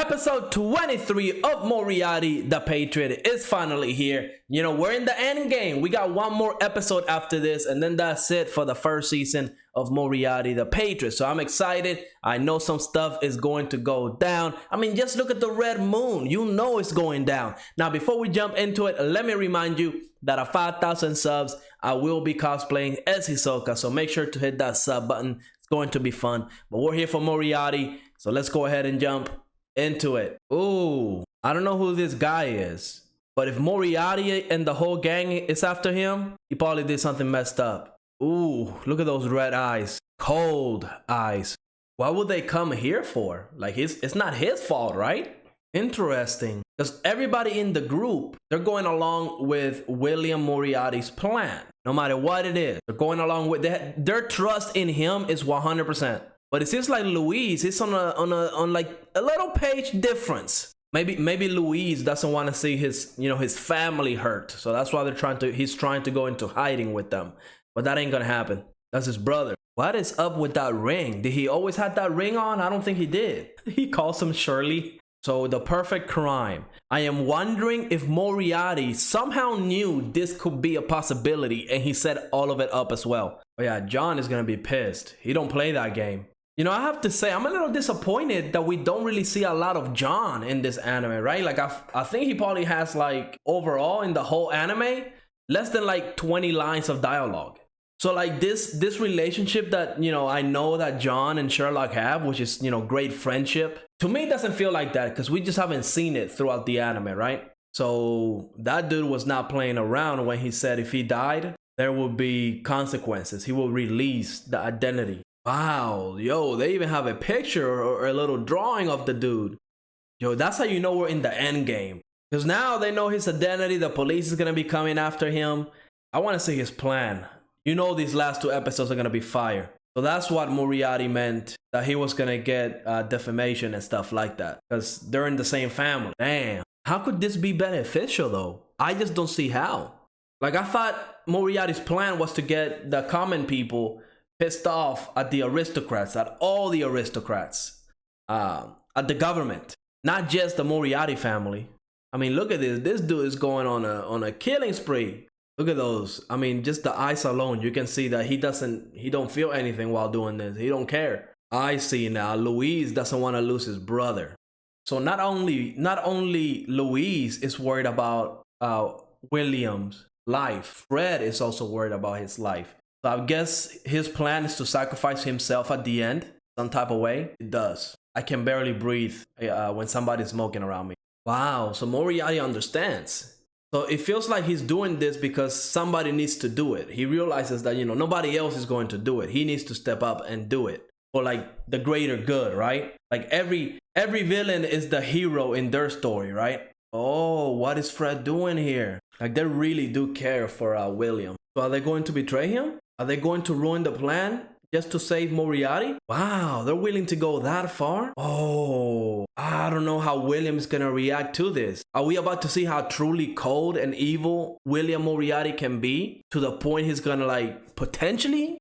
Episode 23 of Moriarty the Patriot is finally here. You know, we're in the end game. We got one more episode after this, and then that's it for the first season of Moriarty the Patriot. So I'm excited. I know some stuff is going to go down. I mean, just look at the red moon. You know it's going down. Now, before we jump into it, let me remind you that at 5,000 subs, I will be cosplaying as Hisoka. So make sure to hit that sub button. It's going to be fun. But we're here for Moriarty. So let's go ahead and jump into it. Ooh, I don't know who this guy is, but if Moriarty and the whole gang is after him, he probably did something messed up. Ooh, look at those red eyes, cold eyes. What would they come here for? Like, it's not his fault, right? Interesting, because everybody in the group, they're going along with William Moriarty's plan. No matter what it is, they're going along with that. Their trust in him is 100%. But it seems like Louise is on like a little page difference. Maybe Louise doesn't want to see his family hurt, so that's why he's trying to go into hiding with them. But that ain't gonna happen. That's his brother. What is up with that ring? Did he always have that ring on? I don't think he did. He calls him Shirley. So the perfect crime. I am wondering if Moriarty somehow knew this could be a possibility and he set all of it up as well. But yeah, John is gonna be pissed. He don't play that game. You know, I have to say, I'm a little disappointed that we don't really see a lot of John in this anime, right? Like, I think he probably has, like, overall in the whole anime, less than, like, 20 lines of dialogue. So, like, this relationship that, you know, I know that John and Sherlock have, which is, you know, great friendship, to me, it doesn't feel like that because we just haven't seen it throughout the anime, right? So, that dude was not playing around when he said if he died, there would be consequences. He will release the identity. Wow, yo, they even have a picture or a little drawing of the dude. Yo, that's how you know we're in the end game. Because now they know his identity. The police is going to be coming after him. I want to see his plan. You know these last two episodes are going to be fire. So that's what Moriarty meant, that he was going to get defamation and stuff like that. Because they're in the same family. Damn. How could this be beneficial, though? I just don't see how. Like, I thought Moriarty's plan was to get the common people pissed off at the aristocrats, at all the aristocrats, at the government, not just the Moriarty family. I mean, look at this. This dude is going on a killing spree. Look at those. I mean, just the eyes alone, you can see that he don't feel anything while doing this. He don't care. I see now. Louise doesn't want to lose his brother. So not only Louise is worried about William's life, Fred is also worried about his life. So I guess his plan is to sacrifice himself at the end, some type of way. It does. I can barely breathe when somebody's smoking around me. Wow, so Moriarty understands. So it feels like he's doing this because somebody needs to do it. He realizes that, you know, nobody else is going to do it. He needs to step up and do it for, like, the greater good, right? Like, every villain is the hero in their story, right? Oh, what is Fred doing here? Like, they really do care for William. So are they going to betray him? Are they going to ruin the plan just to save Moriarty? Wow, they're willing to go that far? Oh, I don't know how William is going to react to this. Are we about to see how truly cold and evil William Moriarty can be? To the point he's going to, like, potentially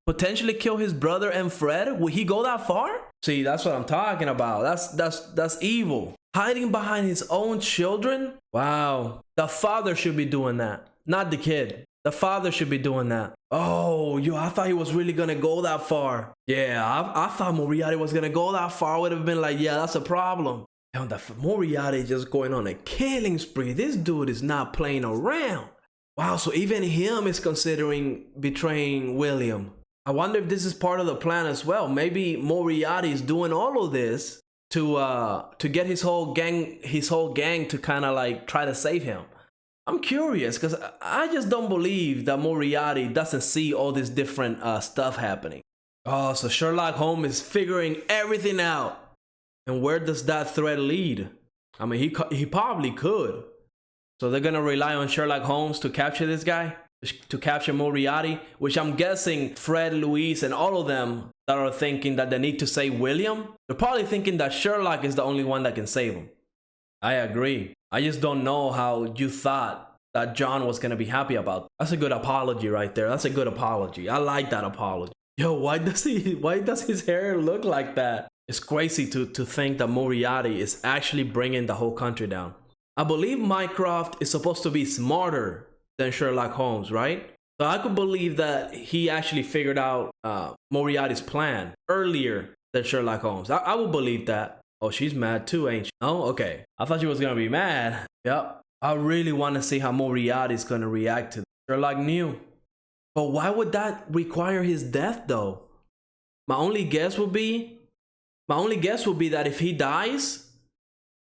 kill his brother and Fred? Will he go that far? See, that's what I'm talking about. That's evil. Hiding behind his own children? Wow. The father should be doing that, not the kid. The father should be doing that. Oh, yo, I thought he was really gonna go that far. Yeah, I thought Moriarty was gonna go that far. I would have been like, yeah, that's a problem. Damn, Moriarty just going on a killing spree. This dude is not playing around. Wow, so even him is considering betraying William. I wonder if this is part of the plan as well. Maybe Moriarty is doing all of this to get his whole gang to kind of like try to save him. I'm curious because I just don't believe that Moriarty doesn't see all this different stuff happening. Oh, so Sherlock Holmes is figuring everything out. And where does that thread lead? I mean, he probably could. So they're going to rely on Sherlock Holmes to capture this guy? To capture Moriarty? Which I'm guessing Fred, Louise, and all of them that are thinking that they need to save William, they're probably thinking that Sherlock is the only one that can save him. I agree. I just don't know how you thought that John was going to be happy about that. That's a good apology right there. That's a good apology. I like that apology. Yo, why does his hair look like that? It's crazy to think that Moriarty is actually bringing the whole country down. I believe Mycroft is supposed to be smarter than Sherlock Holmes, right? So I could believe that he actually figured out Moriarty's plan earlier than Sherlock Holmes. I would believe that. Oh, she's mad too, ain't she? Oh, okay. I thought she was gonna be mad. Yep. I really want to see how Moriarty's gonna react to this. Sherlock knew. But why would that require his death though? My only guess would be that if he dies,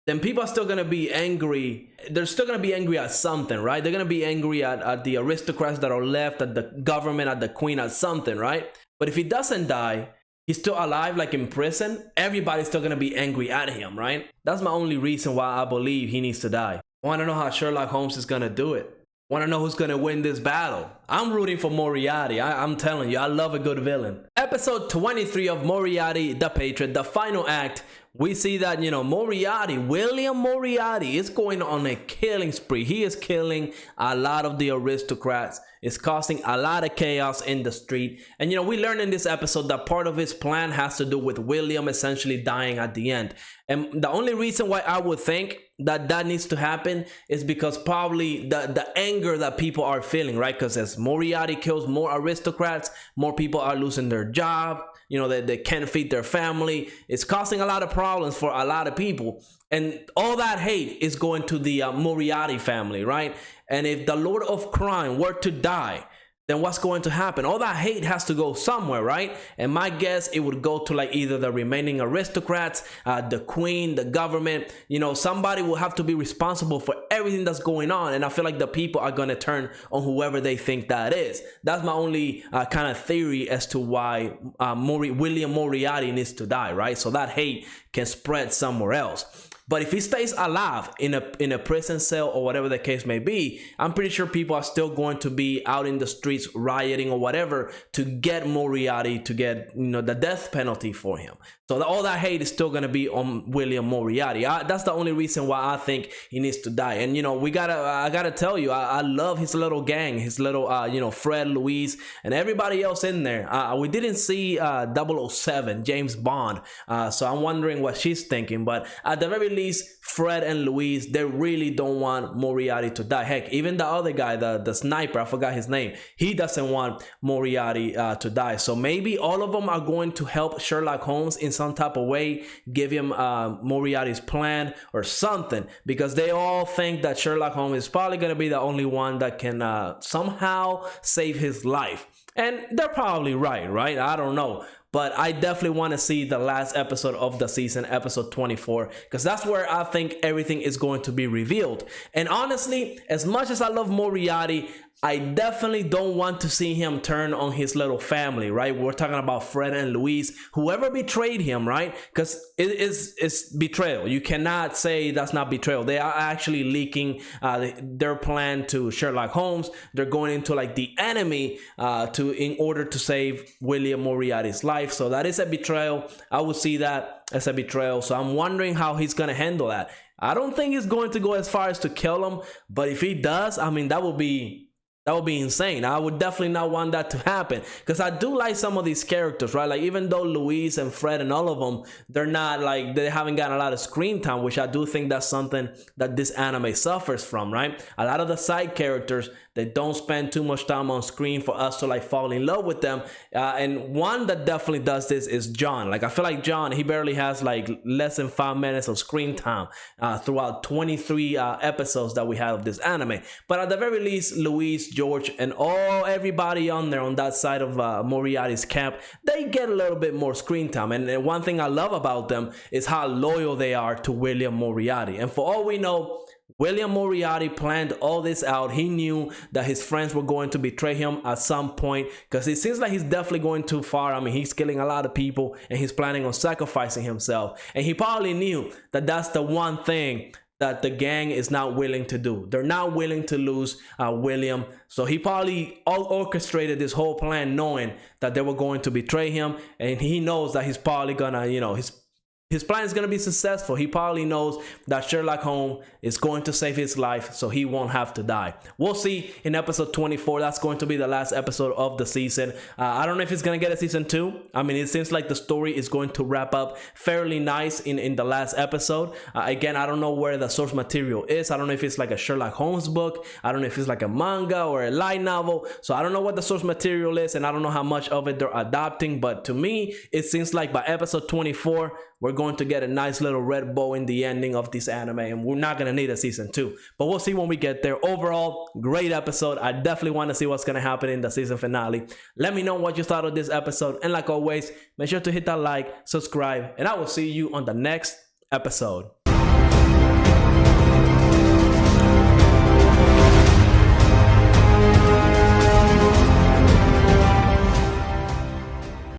then people are still gonna be angry. They're still gonna be angry at something, right? They're gonna be angry at the aristocrats that are left, at the government, at the queen, at something, right? But if he doesn't die, he's still alive, like in prison, everybody's still gonna be angry at him, right? That's my only reason why I believe he needs to die. I wanna know how Sherlock Holmes is gonna do it. Want to know who's going to win this battle? I'm rooting for Moriarty. I'm telling you, I love a good villain. Episode 23 of Moriarty the Patriot, the final act. We see that, you know, William Moriarty is going on a killing spree. He is killing a lot of the aristocrats. It's causing a lot of chaos in the street. And, you know, we learn in this episode that part of his plan has to do with William essentially dying at the end. And the only reason why I would think that needs to happen is because probably the anger that people are feeling, right? Because as Moriarty kills more aristocrats, more people are losing their job. You know, they can't feed their family. It's causing a lot of problems for a lot of people. And all that hate is going to the Moriarty family, right? And if the Lord of Crime were to die, then what's going to happen? All that hate has to go somewhere, right? And my guess, it would go to like either the remaining aristocrats, the queen, the government. You know, somebody will have to be responsible for everything that's going on. And I feel like the people are going to turn on whoever they think that is. That's my only kind of theory as to why William Moriarty needs to die, right? So that hate can spread somewhere else. But if he stays alive in a prison cell or whatever the case may be, I'm pretty sure people are still going to be out in the streets rioting or whatever to get Moriarty, to get, you know, the death penalty for him. So all that hate is still going to be on William Moriarty. That's the only reason why I think he needs to die. And, you know, I gotta tell you, I love his little gang, his little, you know, Fred, Louise, and everybody else in there. We didn't see 007, James Bond. So I'm wondering what she's thinking. But at the very least, Fred and Louise, they really don't want Moriarty to die. Heck, even the other guy, the sniper, I forgot his name, he doesn't want Moriarty to die. So maybe all of them are going to help Sherlock Holmes in some type of way, give him Moriarty's plan or something, because they all think that Sherlock Holmes is probably going to be the only one that can somehow save his life. And they're probably right? I don't know. But I definitely want to see the last episode of the season, episode 24, because that's where I think everything is going to be revealed. And honestly, as much as I love Moriarty, I definitely don't want to see him turn on his little family, right? We're talking about Fred and Louise, whoever betrayed him, right? Because it's betrayal. You cannot say that's not betrayal. They are actually leaking their plan to Sherlock Holmes. They're going into like the enemy in order to save William Moriarty's life. So that is a betrayal. I would see that as a betrayal. So I'm wondering how he's going to handle that. I don't think he's going to go as far as to kill him, but if he does, I mean, that would be insane. I would definitely not want that to happen, because I do like some of these characters, right? Like, even though Louise and Fred and all of them, they haven't gotten a lot of screen time, which I do think that's something that this anime suffers from, right? A lot of the side characters, they don't spend too much time on screen for us to like fall in love with them. And one that definitely does this is John. Like, I feel like John, he barely has like less than 5 minutes of screen time throughout 23 episodes that we have of this anime. But at the very least, Louise, George, and everybody on there on that side of Moriarty's camp, they get a little bit more screen time. And one thing I love about them is how loyal they are to William Moriarty. And for all we know, William Moriarty planned all this out. He knew that his friends were going to betray him at some point, because it seems like he's definitely going too far. I mean, he's killing a lot of people and he's planning on sacrificing himself. And he probably knew that that's the one thing that the gang is not willing to do. They're not willing to lose William. So he probably orchestrated this whole plan knowing that they were going to betray him. And he knows that he's probably gonna, you know, his plan is going to be successful. He probably knows that Sherlock Holmes is going to save his life, so he won't have to die. We'll see in episode 24. That's going to be the last episode of the season. I don't know if it's going to get a season 2. I mean, it seems like the story is going to wrap up fairly nice in the last episode. Again, I don't know where the source material is. I don't know if it's like a Sherlock Holmes book. I don't know if it's like a manga or a light novel. So I don't know what the source material is, and I don't know how much of it they're adapting. But to me, it seems like by episode 24, we're going to get a nice little red bow in the ending of this anime, and we're not going to need a season 2. But we'll see when we get there. Overall, great episode. I definitely want to see what's going to happen in the season finale. Let me know what you thought of this episode. And like always, make sure to hit that like, subscribe, and I will see you on the next episode.